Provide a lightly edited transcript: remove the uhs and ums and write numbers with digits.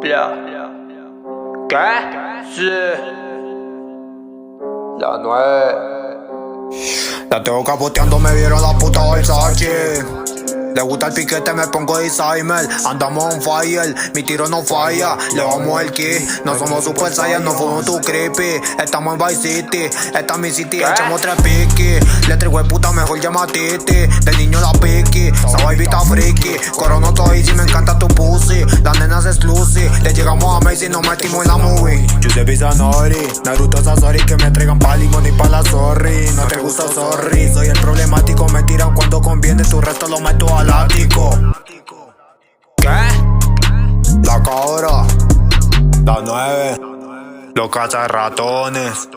Bla. ¿Qué? Sí. La 9. La tengo capoteando, me vieron la puta Versace. Le gusta el piquete, me pongo Alzheimer. Andamos on fire, mi tiro no falla. Le vamos el ki, no somos super saiyan, no fuimos tu creepy. Estamos en Vice City, esta es mi city, echamos 3 piqui. Le traigo el puta, mejor llama a Titi. Del niño la piqui, esa baby está friki. Corono todo easy, me encanta tu pussy. Las nenas es Lucy, le llegamos a Macy, nos metimos en la movie. Giuseppe Zanori, Naruto Sasori, que me traigan pa' limón y pa' la sorry. No te gusta sorry, soy el problemático. Me tiran cuando conviene, tu resto lo meto al ático. ¿Qué? La cabra, la 9, los cazarratones.